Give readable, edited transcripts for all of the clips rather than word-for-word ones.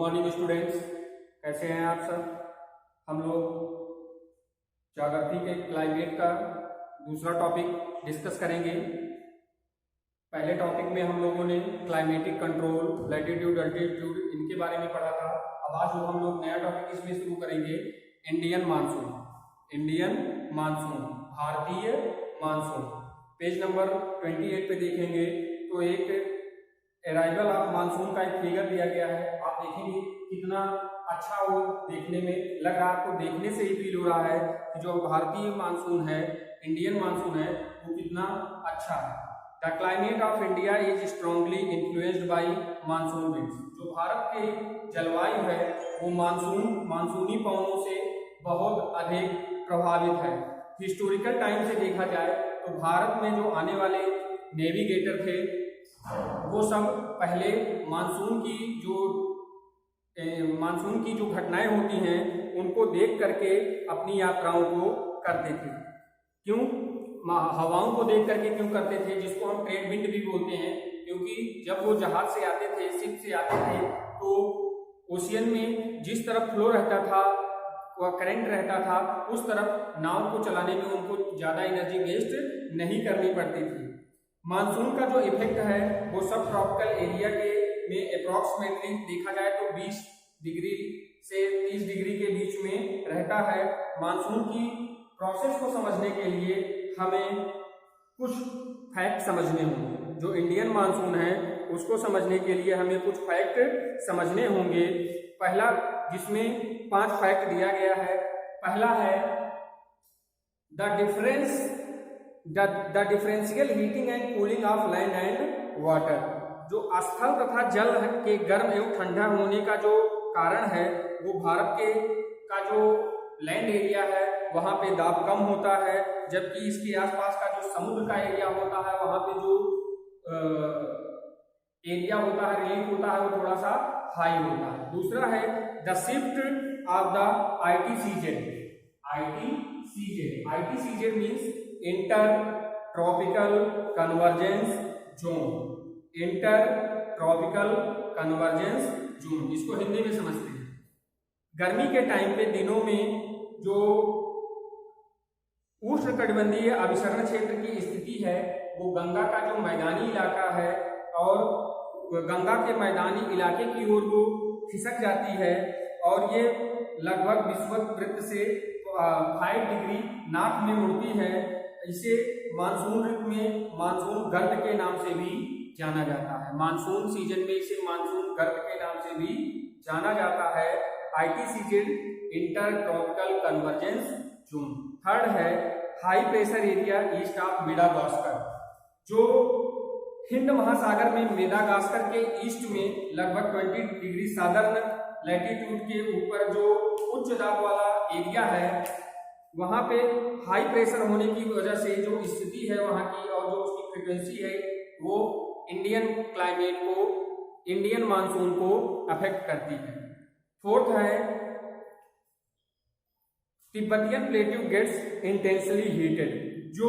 Morning students, कैसे हैं आप सब। हम लोग ज्योग्राफी के क्लाइमेट का दूसरा टॉपिक डिस्कस करेंगे। पहले टॉपिक में हम लोगों ने क्लाइमेटिक कंट्रोल, लैटिट्यूड, अल्टीट्यूड इनके बारे में पढ़ा था। अब आज जो हम लोग नया टॉपिक इसमें शुरू करेंगे, इंडियन मानसून। इंडियन मानसून, भारतीय मानसून। पेज नंबर 28 पे देखेंगे तो एक अराइवल ऑफ मानसून का एक फिगर दिया गया है। आप देखेंगे कितना अच्छा वो देखने में लग रहा है। आपको देखने से ही फील हो रहा है कि जो भारतीय मानसून है, इंडियन मानसून है, वो कितना अच्छा है। The climate of India is strongly influenced by monsoon winds. जो भारत के जलवायु है वो मानसूनी पवनों से बहुत अधिक प्रभावित है। हिस्टोरिकल टाइम से देखा जाए तो भारत में जो आने वाले नेविगेटर थे वो सब पहले मानसून की जो घटनाएं होती हैं उनको देख करके अपनी यात्राओं को करते थे। क्यों? हवाओं को देख करके क्यों करते थे, जिसको हम ट्रेड विंड भी बोलते हैं। क्योंकि जब वो जहाज से आते थे, शिप से आते थे, तो ओशियन में जिस तरफ फ्लो रहता था, वह करंट रहता था, उस तरफ नाव को चलाने में उनको ज़्यादा एनर्जी वेस्ट नहीं करनी पड़ती थी। मानसून का जो इफेक्ट है वो सब ट्रॉपिकल एरिया के में अप्रॉक्सीमेटली देखा जाए तो 20 डिग्री से 30 डिग्री के बीच में रहता है। मानसून की प्रोसेस को समझने के लिए हमें कुछ फैक्ट समझने होंगे। जो इंडियन मानसून है उसको समझने के लिए हमें कुछ फैक्ट समझने होंगे। पहला, जिसमें 5 फैक्ट दिया गया है। पहला है the differential heating and cooling of land and water. जो स्थल तथा जल के गर्म एवं ठंडा होने का जो कारण है वो भारत का जो लैंड एरिया है वहाँ पे दाब कम होता है, जबकि इसके आसपास का जो समुद्र का एरिया होता है वहाँ पे जो एरिया होता है, रिलीफ होता है, वो थोड़ा सा हाई होता है। दूसरा है the shift of the ITCZ। ITCZ means inter tropical convergence zone. Inter tropical convergence zone, इसको हिंदी में समझते हैं। गर्मी के टाइम पे दिनों में जो उष्णकटिबंधीय अभिसरण क्षेत्र की स्थिति है वो गंगा का जो मैदानी इलाका है और गंगा के मैदानी इलाके की ओर वो खिसक जाती है और ये लगभग विषुवत वृत्त से 5 डिग्री नॉर्थ में मुड़ती है। इसे मानसून ऋतु में मानसून गर्त के नाम से भी जाना जाता है। मानसून सीजन में इसे मानसून गर्त के नाम से भी जाना जाता है। ITCZ, inter tropical convergence zone. Third है high pressure area east of Madagascar. जो हिंद महासागर में मेडागास्कर के ईस्ट में लगभग 20 डिग्री सादर्न लैटिट्यूड के ऊपर जो उच्च दाब वाला एरिया है वहां पे हाई प्रेशर होने की वजह से जो स्थिति है वहां की और जो उसकी फ्रीक्वेंसी है वो इंडियन क्लाइमेट को, इंडियन मानसून को अफेक्ट करती है। फोर्थ है Tibetan plateau gets intensely heated. जो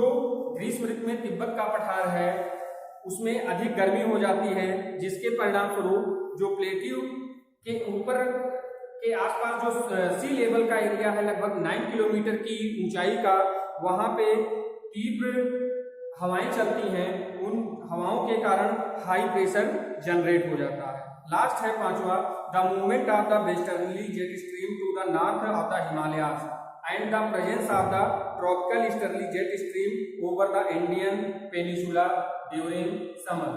ग्रीष्म ऋतु में तिब्बत का पठार है उसमें अधिक गर्मी हो जाती है, जिसके परिणाम स्वरूप जो प्लेट्यू के ऊपर के आसपास जो सी लेवल का एरिया है लगभग 9 किलोमीटर की ऊंचाई का, वहां पे तीव्र हवाएं चलती हैं। उन हवाओं के कारण हाई प्रेशर जनरेट हो जाता है। लास्ट है पांचवा, the movement of the westerly jet stream to the north of the Himalayas and the presence of the tropical easterly jet stream over the Indian peninsula during summer.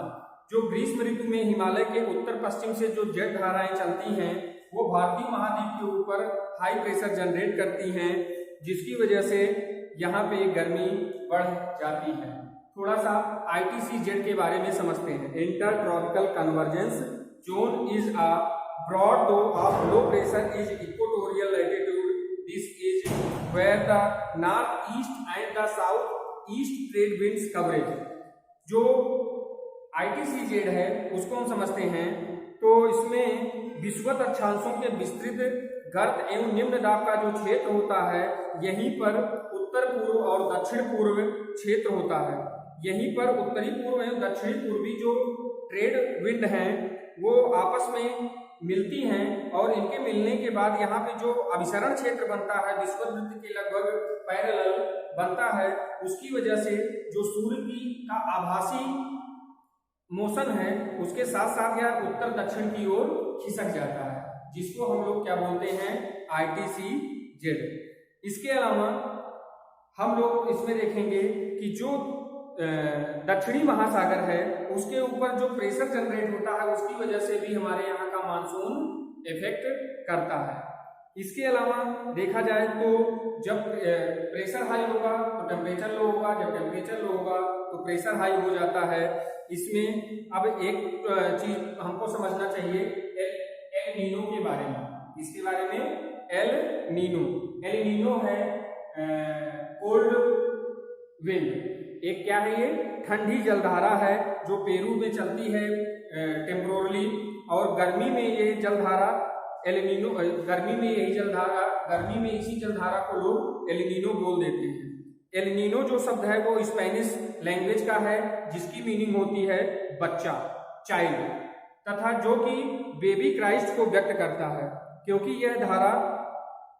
जो ग्रीष्म ऋतु में हिमालय के उत्तर पश्चिम से जो जेट धाराएं चलती हैं वो भारतीय महाद्वीप के ऊपर हाई प्रेशर जनरेट करती हैं, जिसकी वजह से यहाँ पे गर्मी बढ़ जाती है। थोड़ा सा ITCZ के बारे में समझते हैं। Inter tropical convergence zone is a broad low of low pressure is equatorial latitude. This is where the north east and the south east trade winds coverage. जो ITCZ है उसको हम समझते हैं तो इसमें विषुवत अक्षांशों के विस्तृत गर्त एवं निम्न दाब का जो क्षेत्र होता है यहीं पर उत्तर पूर्व और दक्षिण पूर्व क्षेत्र होता है। यहीं पर उत्तरी पूर्व एवं दक्षिणी पूर्वी जो ट्रेड विंड हैं वो आपस में मिलती हैं और इनके मिलने के बाद यहाँ पे जो अभिसरण क्षेत्र बनता है विषुववृत्त के लगभग पैरेलल बनता है, उसकी वजह से जो सूर्य की का आभासी मोशन है उसके साथ साथ यह उत्तर दक्षिण की ओर खिसक जाता है, जिसको हम लोग क्या बोलते हैं, ITCZ। इसके अलावा हम लोग इसमें देखेंगे कि जो दक्षिणी महासागर है उसके ऊपर जो प्रेशर जनरेट होता है उसकी वजह से भी हमारे यहाँ का मानसून इफेक्ट करता है। इसके अलावा देखा जाए तो जब प्रेशर हाई होगा तो टेम्परेचर लो होगा, जब टेम्परेचर लो होगा तो प्रेशर हाई हो जाता है। इसमें अब एक चीज हमको समझना चाहिए एल नीनो के बारे में। इसके बारे में एल नीनो है कोल्ड विंड। एक क्या है, ये ठंडी जलधारा है जो पेरू में चलती है टेम्पोरली, और गर्मी में ये जलधारा एलिनीनो, गर्मी में इसी जलधारा को लोग एलिनीनो बोल देते हैं। एलिनीनो जो शब्द है वो स्पेनिश लैंग्वेज का है जिसकी मीनिंग होती है बच्चा, चाइल्ड, तथा जो कि बेबी क्राइस्ट को व्यक्त करता है, क्योंकि यह धारा,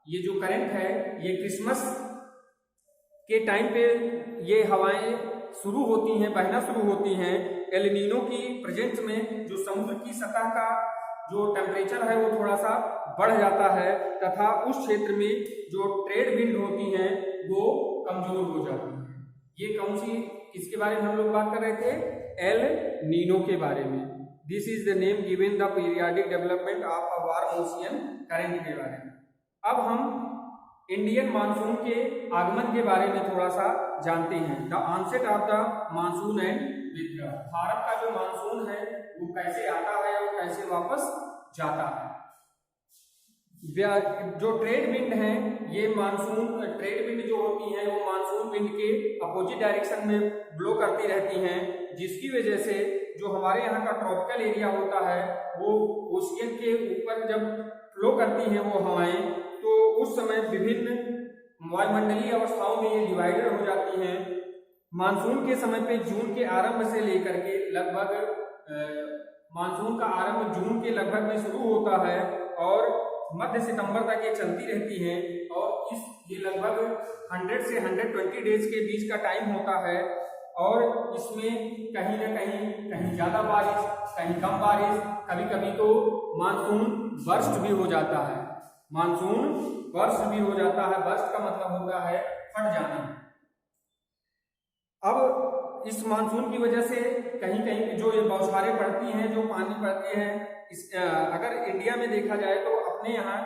ये जो करंट है, ये क्रिसमस के टाइम पे ये हवाएं शुरू होती हैं, बहना शुरू होती हैं। एलिनीनो की प्रेजेंस में जो समुद्र की सतह का जो टेम्परेचर है वो थोड़ा सा बढ़ जाता है तथा उस क्षेत्र में जो ट्रेड विंड होती हैं वो कमजोर हो जाती है। ये कौन सी, किसके बारे में हम लोग बात कर रहे थे, एल नीनो के बारे में। This is the name given the periodic development of a warm ocean current के बारे में। अब हम इंडियन मानसून के आगमन के बारे में थोड़ा सा जानते हैं। The onset of the monsoon and withdraw. Bharat का जो मानसून है वो कैसे आता है और कैसे वापस जाता है। जो ट्रेड विंड है, ये मानसून ट्रेड विंड जो होती है वो मानसून विंड के अपोजिट डायरेक्शन में ब्लो करती रहती हैं, जिसकी वजह से जो हमारे यहाँ का ट्रॉपिकल एरिया होता है वो ओशियन के ऊपर जब फ्लो करती हैं वो हवाएं, तो उस समय विभिन्न वायुमंडलीय अवस्थाओं में ये डिवाइडेड हो जाती हैं। मानसून के समय पे जून के आरंभ से लेकर के लगभग मानसून का आरंभ जून के लगभग में शुरू होता है और मध्य सितंबर तक ये चलती रहती हैं, और ये लगभग 100 से 120 डेज के बीच का टाइम होता है, और इसमें कहीं ना कहीं ज्यादा बारिश, कहीं कम बारिश, कभी कभी तो मानसून बर्स्ट भी हो जाता है। मानसून बर्स्ट भी हो जाता है। बर्स्ट का मतलब होता है फट जाना। अब इस मानसून की वजह से कहीं कहीं जो ये बौछारें पड़ती हैं, जो पानी पड़ती है, अगर इंडिया में देखा जाए तो अपने यहाँ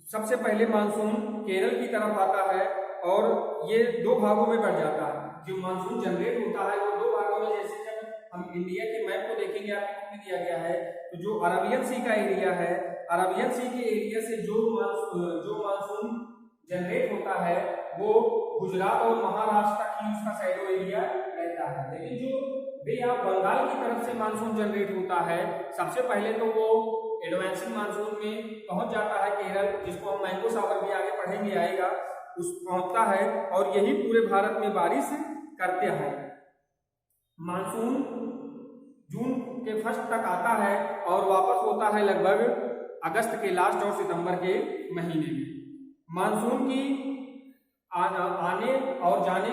सबसे पहले मानसून केरल की तरफ आता है और ये दो भागों में बढ़ जाता है। जो मानसून जनरेट होता है वो दो भागों में, जैसे जब हम इंडिया के मैप को देखेंगे, आपको दिया गया है, तो जो अरबियन सी का एरिया है, अरबियन सी के एरिया से जो मानसून जनरेट होता है वो गुजरात और महाराष्ट्र तक ही उसका शैडो एरिया रहता है। लेकिन जो बे ऑफ बंगाल की तरफ से मानसून जनरेट होता है, सबसे पहले तो वो एडवांसिंग मानसून में पहुंच जाता है केरल, जिसको हम मैंगो शावर भी आगे पढ़ेंगे आएगा, उस पहुंचता है और यही पूरे भारत में बारिश करते हैं। मानसून जून के फर्स्ट तक आता है और वापस होता है लगभग अगस्त के लास्ट और सितंबर के महीने में। मानसून की आने और जाने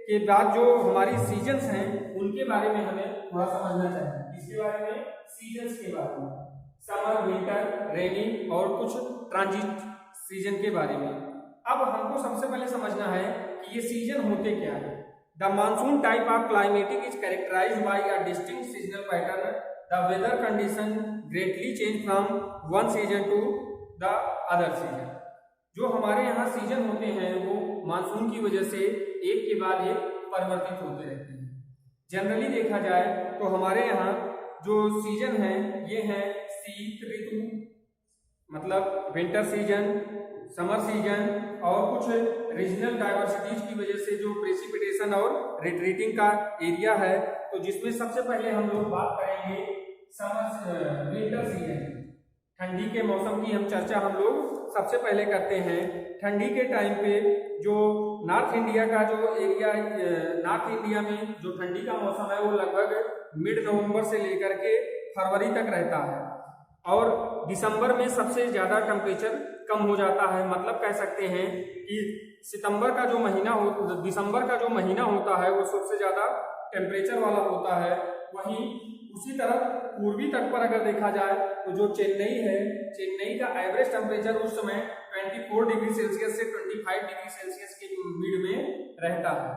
के बाद जो हमारी सीजन्स हैं उनके बारे में हमें थोड़ा समझना चाहिए। इसके बारे में, सीजन्स के बारे में, समर, विंटर, रेनी और कुछ ट्रांजिट सीजन के बारे में। अब हमको सबसे पहले समझना है कि ये सीजन होते क्या है। The monsoon type of climatic is characterised by a distinct seasonal pattern. The weather condition greatly change from one season to the other season. जो हमारे यहाँ सीजन होते हैं वो मानसून की वजह से एक के बाद एक परिवर्तित होते रहते हैं। जनरली देखा जाए तो हमारे यहाँ जो सीजन है ये है शीत ऋतु, मतलब विंटर सीजन, समर सीजन, और कुछ रीजनल डाइवर्सिटीज की वजह से जो प्रेसिपिटेशन और रिट्रीटिंग का एरिया है, तो जिसमें सबसे पहले हम लोग बात करेंगे विंटर सीजन। ठंडी के मौसम की हम चर्चा हम लोग सबसे पहले करते हैं। ठंडी के टाइम पे जो नॉर्थ इंडिया का जो एरिया, नॉर्थ इंडिया में जो ठंडी का मौसम है वो लगभग मिड नवंबर से लेकर के फरवरी तक रहता है और दिसंबर में सबसे ज़्यादा टेम्परेचर कम हो जाता है। मतलब कह सकते हैं कि दिसंबर का जो महीना होता है वो सबसे ज़्यादा टेम्परेचर वाला होता है। वहीं उसी तरफ पूर्वी तट पर अगर देखा जाए तो जो चेन्नई है, चेन्नई का एवरेज टेम्परेचर उस समय 24 डिग्री सेल्सियस से 25 डिग्री सेल्सियस के मिड में रहता है,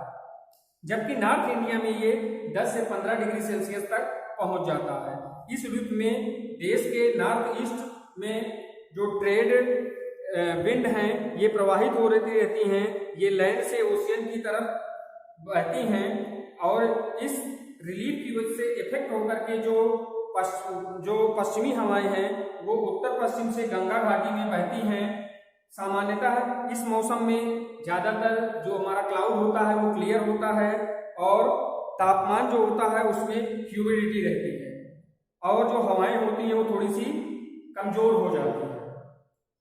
जबकि नॉर्थ इंडिया में ये 10 से 15 डिग्री सेल्सियस तक पहुंच जाता है। इस ऋतु में देश के नॉर्थ ईस्ट में जो ट्रेड विंड हैं ये प्रवाहित हो रहती हैं, ये लैंड से ओशियन की तरफ बहती हैं और इस रिलीफ की वजह से इफेक्ट होकर के जो पश्चिमी हवाएं हैं वो उत्तर पश्चिम से गंगा घाटी में बहती हैं। सामान्यतः इस मौसम में ज़्यादातर जो हमारा क्लाउड होता है वो क्लियर होता है और तापमान जो होता है उसमें ह्यूमिडिटी रहती है और जो हवाएं होती हैं वो थोड़ी सी कमजोर हो जाती है।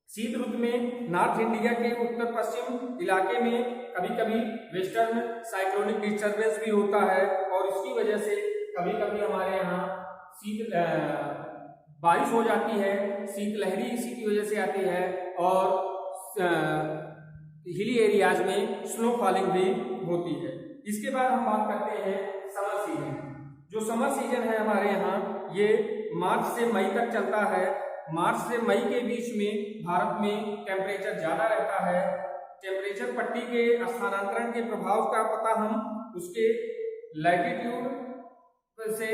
शीत ऋतु में नॉर्थ इंडिया के उत्तर पश्चिम इलाके में कभी कभी वेस्टर्न साइक्लोनिक डिस्टर्बेंस भी होता है और इसकी वजह से कभी कभी हमारे यहाँ बारिश हो जाती है, शीतलहरी इसी की वजह से आती है और हिली एरियाज में स्नो फॉलिंग भी होती है। इसके बाद हम बात करते हैं समर सीजन। जो समर सीजन है हमारे यहाँ ये मार्च से मई तक चलता है। मार्च से मई के बीच में भारत में टेम्परेचर ज़्यादा रहता है। टेम्परेचर पट्टी के स्थानांतरण के प्रभाव का पता हम उसके लैटिट्यूड से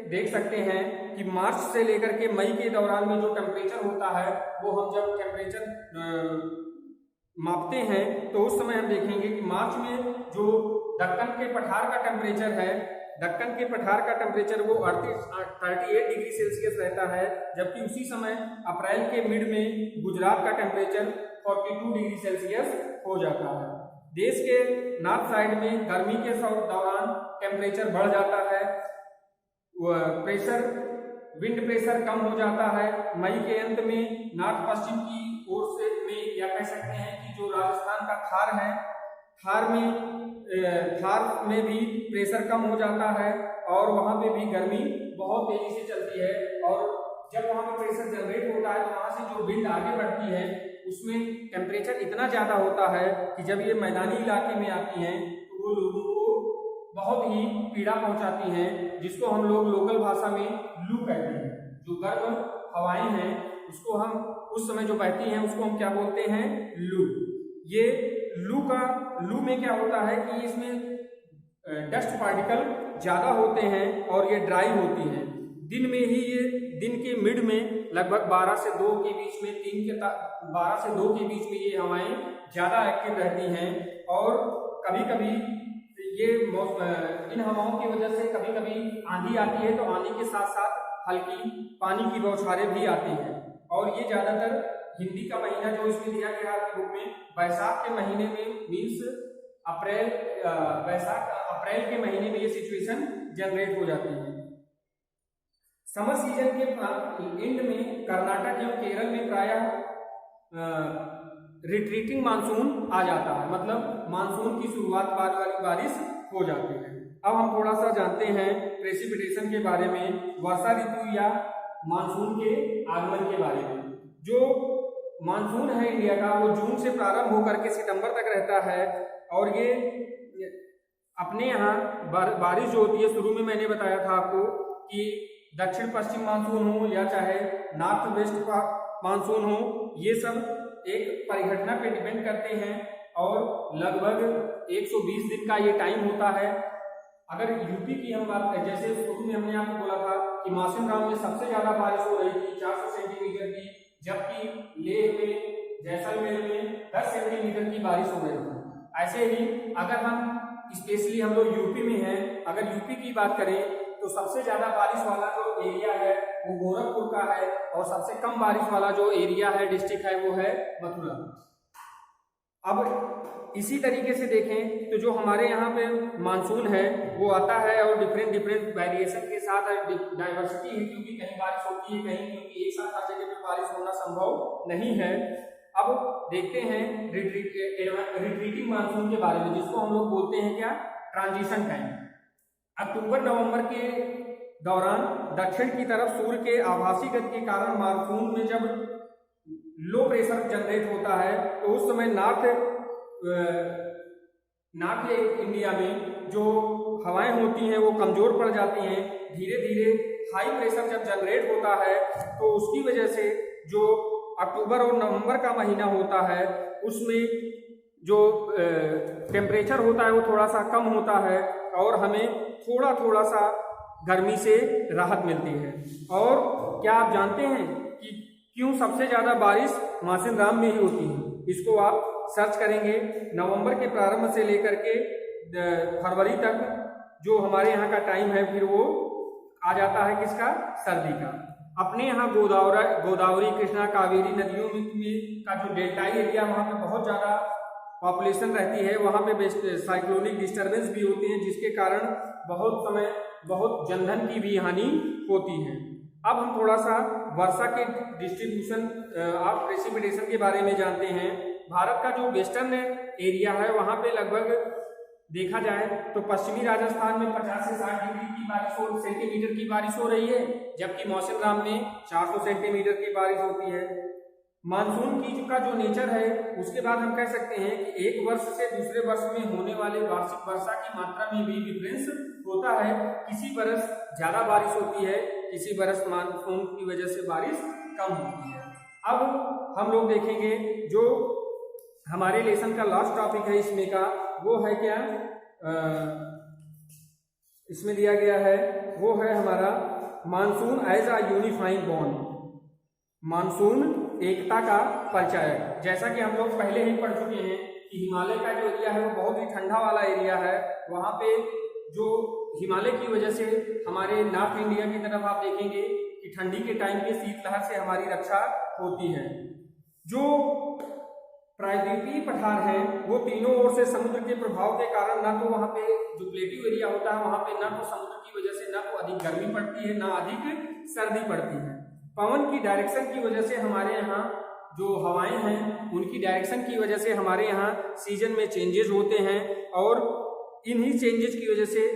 देख सकते हैं कि मार्च से लेकर के मई के दौरान में जो टेम्परेचर होता है वो हम जब टेम्परेचर मापते हैं तो उस समय हम देखेंगे कि मार्च में जो दक्कन के पठार का टेम्परेचर है, दक्कन के पठार का टेम्परेचर वो 38 डिग्री सेल्सियस रहता है, जबकि उसी समय अप्रैल के मिड में गुजरात का टेम्परेचर 42 डिग्री सेल्सियस हो जाता है। देश के नॉर्थ साइड में गर्मी के दौरान टेम्परेचर बढ़ जाता है, विंड प्रेशर कम हो जाता है। मई के अंत में नॉर्थ पश्चिम की ओर से में या कह सकते हैं कि जो राजस्थान का थार है, थार में भी प्रेशर कम हो जाता है और वहाँ पे भी गर्मी बहुत तेजी से चलती है और जब वहाँ पे प्रेशर जनरेट होता है तो वहाँ से जो विंड आगे बढ़ती है उसमें टेम्परेचर इतना ज़्यादा होता है कि जब ये मैदानी इलाके में आती हैं तो वो लोगों को बहुत ही पीड़ा पहुंचाती हैं, जिसको हम लोग लोकल भाषा में लू कहते हैं। जो गर्म हवाएं हैं उसको हम उस समय जो बहती हैं उसको हम क्या बोलते हैं, लू। ये लू में क्या होता है कि इसमें डस्ट पार्टिकल ज़्यादा होते हैं और ये ड्राई होती हैं। दिन में ही ये दिन के मिड में लगभग 12 से 2 के बीच में 12 से 2 के बीच में ये हवाएं ज़्यादा एक्टिव रहती हैं और कभी कभी ये इन हवाओं की वजह से कभी कभी आंधी आती है तो आंधी के साथ साथ हल्की पानी की बौछारें भी आती हैं और ये ज़्यादातर हिंदी का महीना जो इसमें दिया गया है बुक में बैसाख के महीने में मीन्स अप्रैल के महीने में ये सिचुएशन जनरेट हो जाती है। समर सीजन के एंड में कर्नाटक एवं केरल में प्रायः रिट्रीटिंग मानसून आ जाता है, मतलब मानसून की शुरुआत वाली बारिश हो जाती है। अब हम थोड़ा सा जानते हैं प्रेसिपिटेशन के बारे में, वर्षा ऋतु या मानसून के आगमन के बारे में। जो मानसून है इंडिया का वो जून से प्रारंभ होकर के सितंबर तक रहता है और ये अपने यहाँ बारिश जो होती है, शुरू में मैंने बताया था आपको कि दक्षिण पश्चिम मानसून हो या चाहे नॉर्थ वेस्ट मानसून हो, ये सब एक परिघटना पे डिपेंड करते हैं और लगभग 120 दिन का ये टाइम होता है। अगर यूपी की हम बात करें, जैसे शुरू में हमने आपको बोला था कि मासिनराम में सबसे ज्यादा बारिश हो रही थी 400 सेंटीमीटर की, जबकि लेह में, जैसलमेर में 10 सेंटीमीटर की बारिश हो रही थी। ऐसे ही अगर हम स्पेशली हम लोग यूपी में हैं, अगर यूपी की बात करें तो सबसे ज्यादा बारिश वाला जो एरिया है वो गोरखपुर का है और सबसे कम बारिश वाला जो एरिया है, डिस्ट्रिक्ट है, वो है मथुरा। अब इसी तरीके से देखें तो जो हमारे यहाँ पे मानसून है वो आता है और डिफरेंट वेरिएशन के साथ डाइवर्सिटी है, क्योंकि कहीं बारिश होती है कहीं, क्योंकि एक साथ हर जगह पे बारिश होना संभव नहीं है। अब देखते हैं रिट्रीटिंग मानसून के बारे में, जिसको हम लोग बोलते हैं क्या, ट्रांजिशन टाइम। अक्टूबर नवंबर के दौरान दक्षिण की तरफ सूर्य के आभासी गति के कारण मानसून में जब लो प्रेशर जनरेट होता है तो उस समय नॉर्थ इंडिया में जो हवाएं होती हैं वो कमजोर पड़ जाती हैं। धीरे धीरे हाई प्रेशर जब जनरेट होता है तो उसकी वजह से जो अक्टूबर और नवंबर का महीना होता है उसमें जो टेम्परेचर होता है वो थोड़ा सा कम होता है और हमें थोड़ा सा गर्मी से राहत मिलती है। और क्या आप जानते हैं कि क्यों सबसे ज्यादा बारिश मासिन राम में ही होती है? इसको आप सर्च करेंगे। नवंबर के प्रारंभ से लेकर के फरवरी तक जो हमारे यहाँ का टाइम है फिर वो आ जाता है किसका, सर्दी का। अपने यहाँ गोदावरी कृष्णा कावेरी नदियों में का जो डेल्टाई एरिया वहाँ पे बहुत ज़्यादा पॉपुलेशन रहती है, वहाँ पे साइक्लोनिक डिस्टर्बेंस भी होते हैं जिसके कारण बहुत जनधन की भी हानि होती है। अब हम थोड़ा सा वर्षा के डिस्ट्रीब्यूशन ऑफ प्रेसिपिटेशन के बारे में जानते हैं। भारत का जो वेस्टर्न एरिया है वहाँ पे लगभग देखा जाए तो पश्चिमी राजस्थान में 50 से 60 डिग्री की बारिश और सेंटीमीटर की बारिश हो रही है, जबकि मौसम राम में 400 सेंटीमीटर की बारिश होती है। मानसून की का जो नेचर है उसके बाद हम कह सकते हैं कि एक वर्ष से दूसरे वर्ष में होने वाले वार्षिक वर्षा की मात्रा में भी डिफरेंस होता है। किसी बरस ज्यादा बारिश होती है, किसी बरस मानसून की वजह से बारिश कम होती है। अब हम लोग देखेंगे जो हमारे लेसन का लास्ट टॉपिक है इसमें का, वो है क्या, इसमें दिया गया है वो है हमारा monsoon as a unifying bond, monsoon एकता का परिचय। जैसा कि हम लोग पहले ही पढ़ चुके हैं कि हिमालय का जो एरिया है वो बहुत ही ठंडा वाला एरिया है। वहाँ पे जो हिमालय की वजह से हमारे नॉर्थ इंडिया की तरफ आप देखेंगे कि ठंडी के टाइम पे शीतलहर से हमारी रक्षा होती है। जो प्रायद्वीपीय पठार है वो तीनों ओर से समुद्र के प्रभाव के कारण ना तो वहाँ पे जो प्लेट्यू एरिया होता है वहाँ पे ना तो समुद्र की वजह से ना तो अधिक गर्मी पड़ती है ना अधिक सर्दी पड़ती है। पवन की डायरेक्शन की वजह से हमारे यहाँ जो हवाएं हैं उनकी डायरेक्शन की वजह से हमारे यहाँ सीजन में चेंजेस होते हैं और इन्हीं चेंजेस की वजह से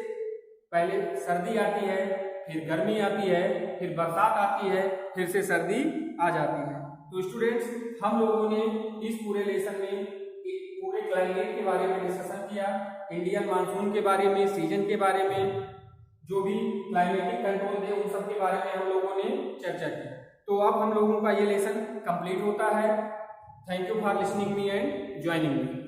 पहले सर्दी आती है, फिर गर्मी आती है, फिर बरसात आती है, फिर से सर्दी आ जाती है। तो स्टूडेंट्स, हम लोगों ने इस पूरे लेसन में एक पूरे क्लाइमेट के बारे में डिस्कशन किया, इंडियन मानसून के बारे में, सीजन के बारे में, जो भी क्लाइमेटिक कंट्रोल थे उन सब के बारे में हम लोगों ने चर्चा की। तो अब हम लोगों का ये लेसन कंप्लीट होता है। Thank you for listening me and joining me.